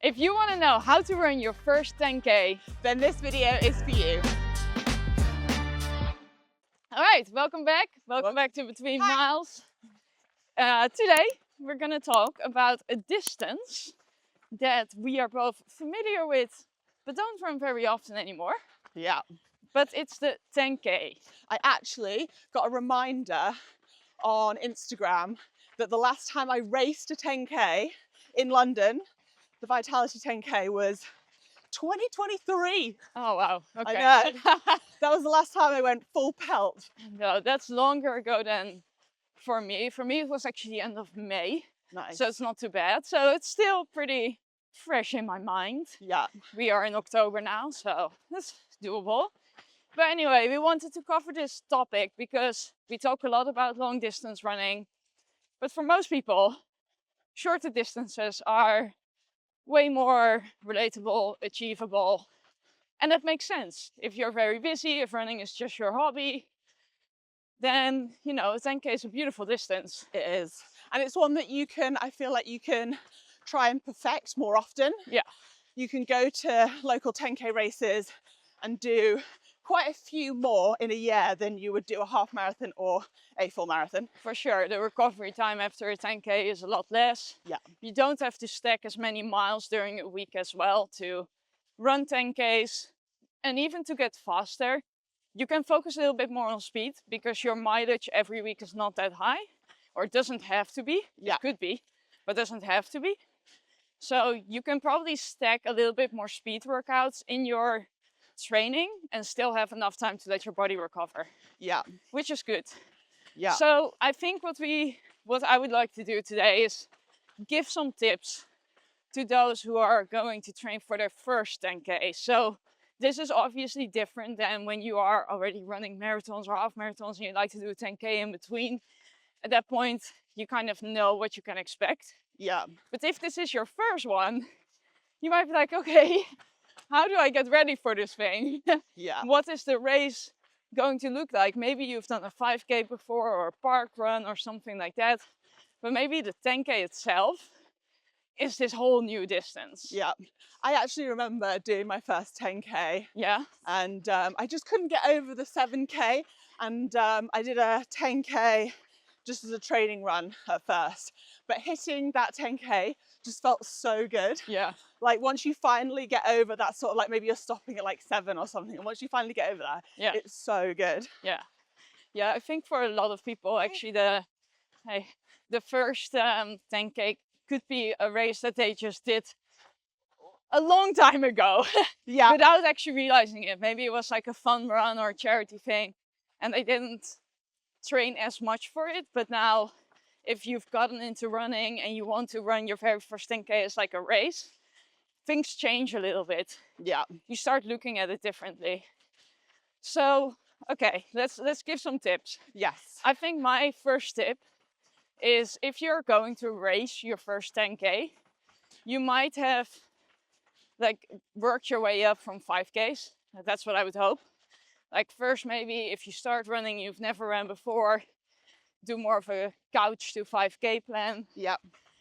If you want to know how to run your first 10K, then this video is for you. all right, welcome back. Welcome back to Between Miles. Today, we're going to talk about a distance that we are both familiar with, but don't run very often anymore. Yeah. But it's the 10K. I actually got a reminder on Instagram that the last time I raced a 10K in London, the Vitality 10K, was 2023. Oh, wow. Okay. I know. That was the last time I went full pelt. No, that's longer ago than for me. For me, it was actually the end of May. Nice. So it's not too bad. So it's still pretty fresh in my mind. Yeah. We are in October now, so that's doable. But anyway, we wanted to cover this topic because we talk a lot about long distance running. But for most people, shorter distances are way more relatable, achievable. And that makes sense. If you're very busy, if running is just your hobby, then, you know, 10K is a beautiful distance. It is. And it's one that I feel like you can try and perfect more often. Yeah. You can go to local 10K races and do quite a few more in a year than you would do a half marathon or a full marathon. For sure, the recovery time after a 10K is a lot less. Yeah. You don't have to stack as many miles during a week as well to run 10Ks. And even to get faster, you can focus a little bit more on speed because your mileage every week is not that high, or it doesn't have to be. Yeah. It could be, but doesn't have to be. So you can probably stack a little bit more speed workouts in your training and still have enough time to let your body recover. Yeah. Which is good. Yeah. So I think what I would like to do today is give some tips to those who are going to train for their first 10K. So this is obviously different than when you are already running marathons or half marathons and you like to do a 10K in between. At that point, you kind of know what you can expect. Yeah. But if this is your first one, you might be like, okay, how do I get ready for this thing? Yeah. What is the race going to look like? Maybe you've done a 5K before or a park run or something like that. But maybe the 10K itself is this whole new distance. Yeah. I actually remember doing my first 10K. Yeah. And I just couldn't get over the 7K. And I did a 10K just as a training run at first. But hitting that 10K just felt so good. Yeah. Like once you finally get over that sort of like maybe you're stopping at like 7 or something. And once you finally get over that, yeah, it's so good. Yeah. Yeah, I think for a lot of people, actually the first 10K could be a race that they just did a long time ago. Yeah. Without actually realizing it. Maybe it was like a fun run or a charity thing and they didn't train as much for it. But now if you've gotten into running and you want to run your very first 10K as like a race, things change a little bit. Yeah. You start looking at it differently. So, okay, let's give some tips. Yes. I think my first tip is if you're going to race your first 10K, you might have like worked your way up from 5Ks. That's what I would hope. Like first, maybe if you start running, you've never ran before, do more of a couch to 5K plan. Yeah.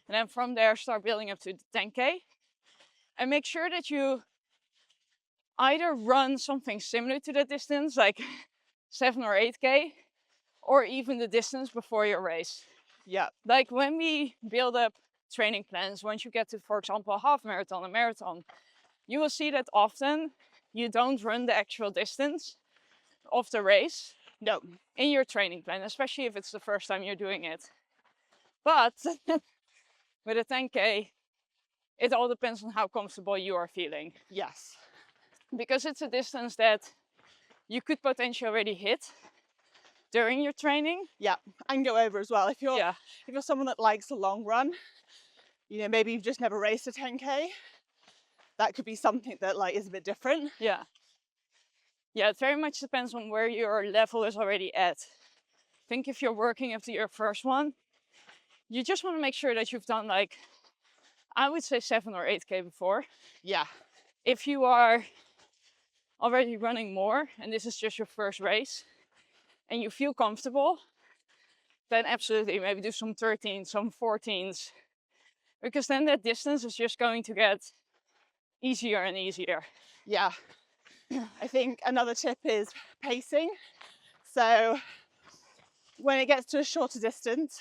And then from there, start building up to the 10K. And make sure that you either run something similar to that distance, like 7 or 8K, or even the distance before your race. Yeah. Like when we build up training plans, once you get to, for example, a half marathon, a marathon, you will see that often you don't run the actual distance of the race. No. In your training plan, especially if it's the first time you're doing it. But with a 10K, it all depends on how comfortable you are feeling. Yes. Because it's a distance that you could potentially already hit during your training. Yeah, and go over as well. If you're someone that likes a long run, you know, maybe you've just never raced a 10K, that could be something that like is a bit different. Yeah. Yeah, it very much depends on where your level is already at. I think if you're working after your first one, you just want to make sure that you've done like, I would say 7 or 8K before. Yeah. If you are already running more and this is just your first race and you feel comfortable, then absolutely maybe do some 13s, some 14s. Because then that distance is just going to get easier and easier. Yeah. I think another tip is pacing. So when it gets to a shorter distance,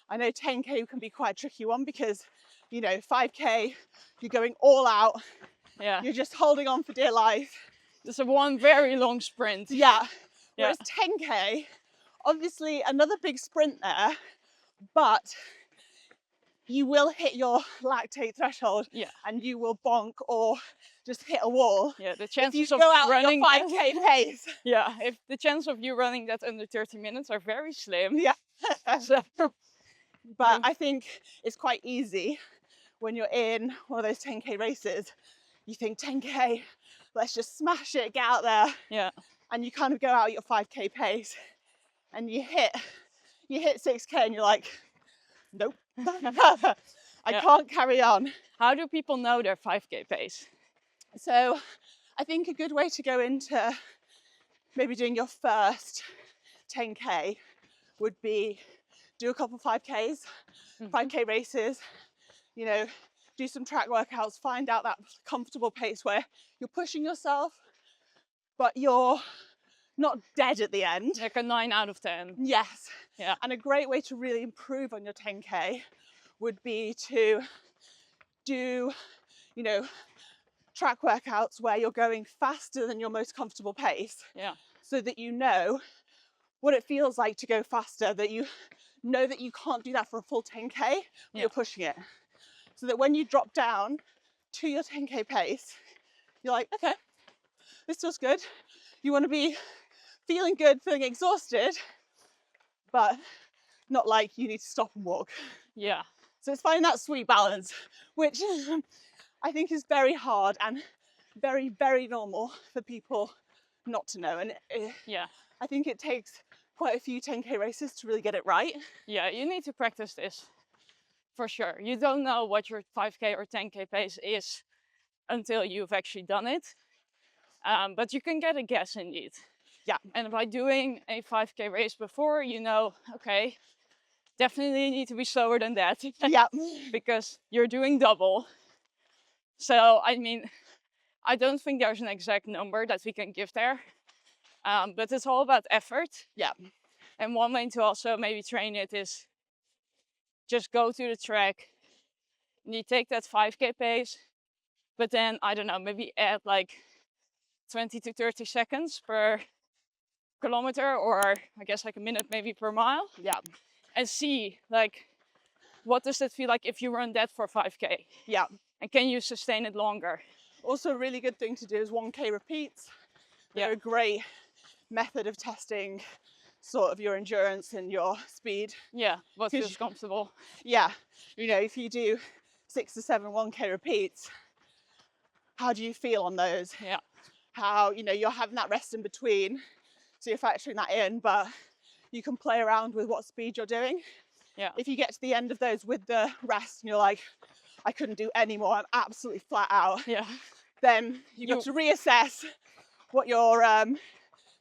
I know 10K can be quite a tricky one because, you know, 5K, you're going all out. Yeah. You're just holding on for dear life. It's a one very long sprint. Yeah. Yeah. Whereas 10K, obviously another big sprint there, but you will hit your lactate threshold Yeah. and you will bonk or just hit a wall. Yeah. The If you chances of go out at your running 5K pace. yeah, if the chance of you running that under 30 minutes are very slim. Yeah. So, But I think it's quite easy when you're in one of those 10K races. You think 10K, let's just smash it, get out there. yeah. And you kind of go out at your 5K pace and you hit 6K and you're like, nope, I Yeah. can't carry on. How do people know their 5K pace? So I think a good way to go into maybe doing your first 10K would be do a couple 5Ks, 5K races, you know, do some track workouts, find out that comfortable pace where you're pushing yourself, but you're not dead at the end. Like a 9 out of 10. Yes. Yeah. And a great way to really improve on your 10K would be to do, you know, track workouts where you're going faster than your most comfortable pace. Yeah. So that you know what it feels like to go faster, that you know that you can't do that for a full 10K, but Yeah. you're pushing it. So that when you drop down to your 10K pace, you're like, okay, this feels good. You want to be feeling good, feeling exhausted, but not like you need to stop and walk. Yeah. So it's finding that sweet balance, which I think is very hard and very, very normal for people not to know. And Yeah. I think it takes quite a few 10K races to really get it right. Yeah. You need to practice this for sure. You don't know what your 5K or 10K pace is until you've actually done it. But you can get a guess indeed. Yeah. And by doing a 5K race before, you know, okay, definitely need to be slower than that. Yeah. Because you're doing double. So, I mean, I don't think there's an exact number that we can give there. But it's all about effort. Yeah. And one way to also maybe train it is just go to the track and you take that 5K pace, but then, I don't know, maybe add like 20 to 30 seconds per kilometer, or I guess like a minute maybe per mile. Yeah. And see like, what does it feel like if you run that for 5K? Yeah. And can you sustain it longer? Also, a really good thing to do is 1K repeats. They're a great method of testing sort of your endurance and your speed. Yeah, what feels comfortable. Yeah, you know, if you do 6 to 7 1K repeats, how do you feel on those? Yeah. How, you know, you're having that rest in between, so you're factoring that in, but you can play around with what speed you're doing. Yeah. If you get to the end of those with the rest and you're like, I couldn't do any more, I'm absolutely flat out. Yeah. Then you've got to reassess what your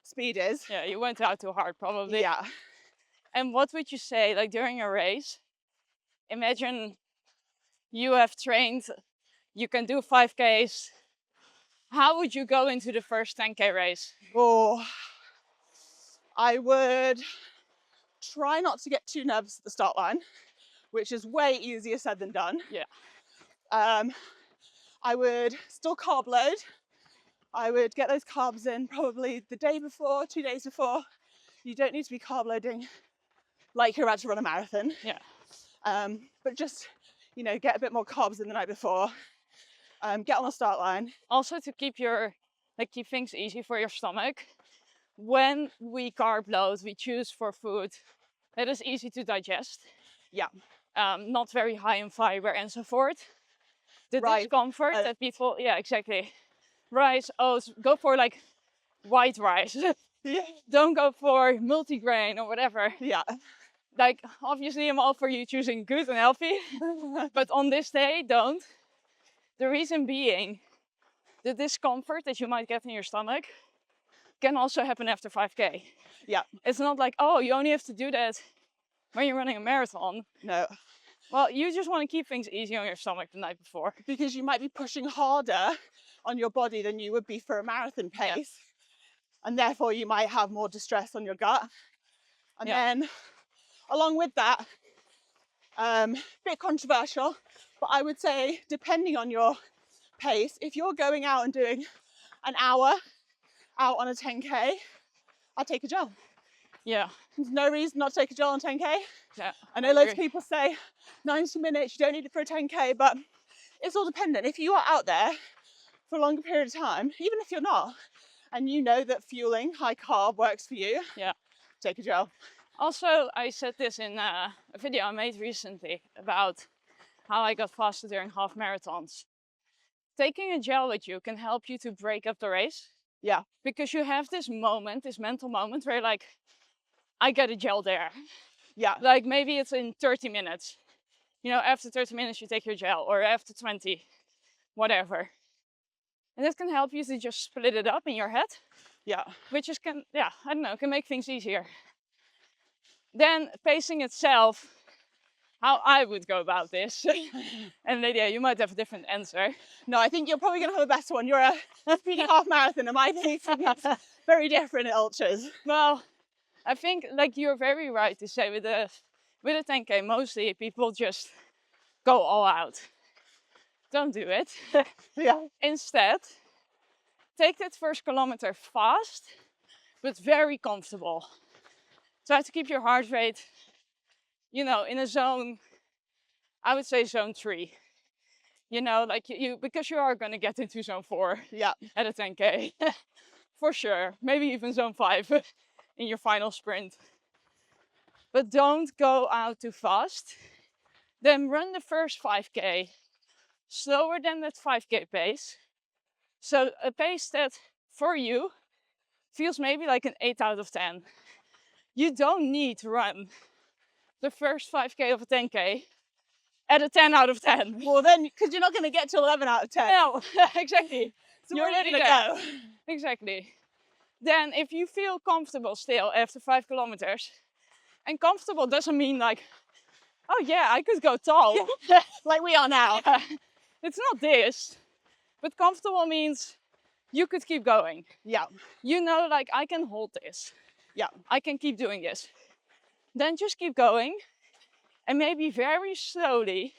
speed is. Yeah, you went out too hard probably. Yeah. And what would you say, like during a race, imagine you have trained, you can do 5Ks. How would you go into the first 10K race? Oh, I would try not to get too nervous at the start line, which is way easier said than done. Yeah. I would still carb load. I would get those carbs in probably the day before, 2 days before. You don't need to be carb loading like you're about to run a marathon. Yeah. But just, you know, get a bit more carbs in the night before. Get on the start line. Also to keep keep things easy for your stomach. When we carb load, we choose for food that is easy to digest. Yeah. Not very high in fiber and so forth. The discomfort that people, yeah, exactly. Rice, oats, go for like white rice. Yeah. Don't go for multigrain or whatever. Yeah. Like, obviously I'm all for you choosing good and healthy, but on this day, don't. The reason being, the discomfort that you might get in your stomach can also happen after 5K. Yeah. It's not like, oh, you only have to do that when you're running a marathon. No. Well, you just want to keep things easy on your stomach the night before. because you might be pushing harder on your body than you would be for a marathon Yeah. pace. And therefore you might have more distress on your gut. And Yeah. then along with that, bit controversial, but I would say depending on your pace, if you're going out and doing an hour out on a 10K, I'd take a gel. Yeah. There's no reason not to take a gel on 10K. Yeah. I know loads of people say 90 minutes, you don't need it for a 10K, but it's all dependent. If you are out there for a longer period of time, even if you're not, and you know that fueling high carb works for you, Yeah. take a gel. Also, I said this in a video I made recently about how I got faster during half marathons. Taking a gel with you can help you to break up the race. Yeah. Because you have this moment, this mental moment where you're like, I get a gel there. Yeah. Like maybe it's in 30 minutes. You know, after 30 minutes you take your gel, or after 20, whatever. And that can help you to just split it up in your head. Yeah. Which is, can make things easier. Then pacing itself, how I would go about this. And Lydia, you might have a different answer. No, I think you're probably going to have a better one. You're a speedy half marathon, and my pacing is very different at ultras. Well, I think like you're very right to say with a 10K, mostly people just go all out. Don't do it. Yeah. Instead, take that first kilometer fast, but very comfortable. Try to keep your heart rate, you know, in a zone, I would say zone 3. You know, like you because you are going to get into zone 4 Yeah. at a 10K. For sure. Maybe even zone 5 in your final sprint. But don't go out too fast. Then run the first 5K slower than that 5K pace. So a pace that for you feels maybe like an 8 out of 10. You don't need to run the first 5K of a 10K at a 10 out of 10. Well, then, because you're not going to get to 11 out of 10. No, exactly. So You're where are you already going to there. go? Exactly. Then if you feel comfortable still after 5 kilometers, and comfortable doesn't mean like, oh yeah, I could go tall. Like we are now. It's not this, but comfortable means you could keep going. Yeah. You know, like I can hold this. Yeah. I can keep doing this. Then just keep going and maybe very slowly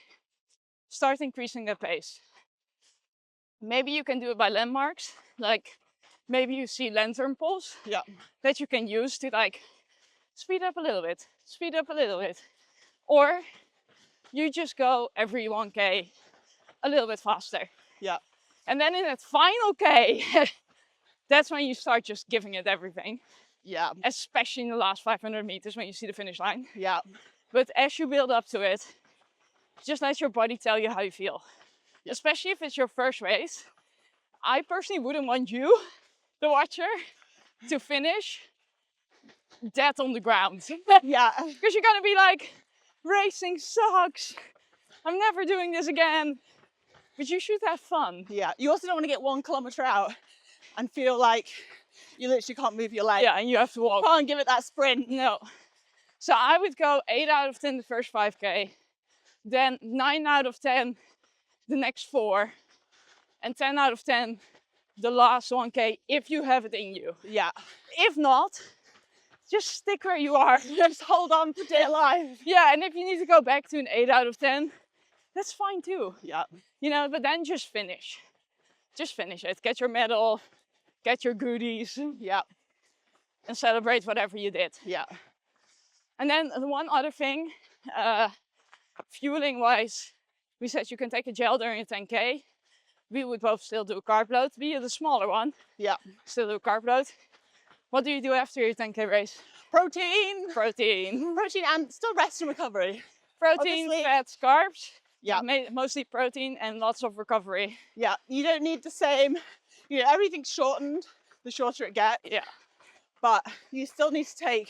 start increasing the pace. Maybe you can do it by landmarks, like maybe you see lantern poles that you can use to like speed up a little bit, speed up a little bit. Or you just go every 1K a little bit faster. Yeah. And then in that final K, that's when you start just giving it everything. Yeah. Especially in the last 500 meters when you see the finish line. Yeah. But as you build up to it, just let your body tell you how you feel. Yeah. Especially if it's your first race. I personally wouldn't want you, the watcher, to finish dead on the ground. Yeah. Because you're gonna be like, racing sucks. I'm never doing this again. But you should have fun. Yeah. You also don't want to get 1 kilometer out and feel like you literally can't move your leg. Yeah, and you have to walk. Can't give it that sprint. No. So I would go 8 out of 10 the first 5K, then 9 out of 10 the next 4, and 10 out of 10 the last 1K if you have it in you. Yeah. If not, just stick where you are. Just hold on for dear life. Yeah, and if you need to go back to an 8 out of 10, that's fine too. Yeah. You know, but then just finish. Just finish it. Get your medal, get your goodies, Yeah. and celebrate whatever you did. Yeah. And then the one other thing, fueling wise, we said you can take a gel during a 10K. We would both still do a carb load, be the smaller one. Yeah. Still do a carb load. What do you do after your 10K race? Protein. Protein. Protein and still rest and recovery. Protein, Obviously. fats, carbs. Yeah. Mostly protein and lots of recovery. Yeah. You don't need the same, you know, everything's shortened the shorter it gets. Yeah. But you still need to take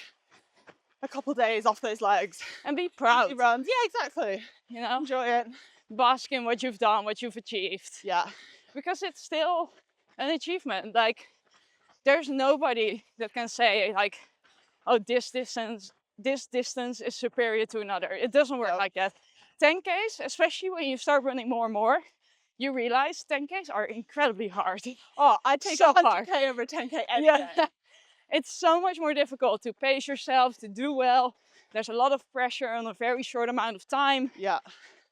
a couple days off those legs. And be proud. Runs. Yeah, exactly. You know, Enjoy it. bask in what you've done, what you've achieved. Yeah. Because it's still an achievement. Like, there's nobody that can say like, oh, this distance is superior to another. It doesn't work No. like that. 10Ks, especially when you start running more and more, you realize 10Ks are incredibly hard. Oh, I take So a hard. 100k over a 10k any Yeah, day. it's so much more difficult to pace yourself, to do well. There's a lot of pressure on a very short amount of time. Yeah,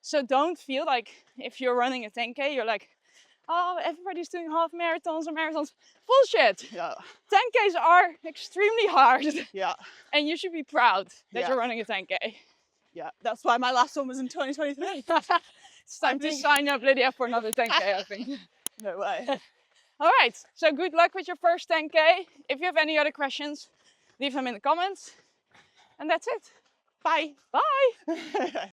So don't feel like if you're running a 10K, you're like, oh, everybody's doing half marathons or marathons. Bullshit. yeah, 10Ks are extremely hard. yeah, And you should be proud that Yeah. you're running a 10K. yeah. That's why my last one was in 2023. It's time to sign up, Lydia, for another 10K, I think. No way. All right, so good luck with your first 10K. If you have any other questions, leave them in the comments. And that's it. Bye. Bye.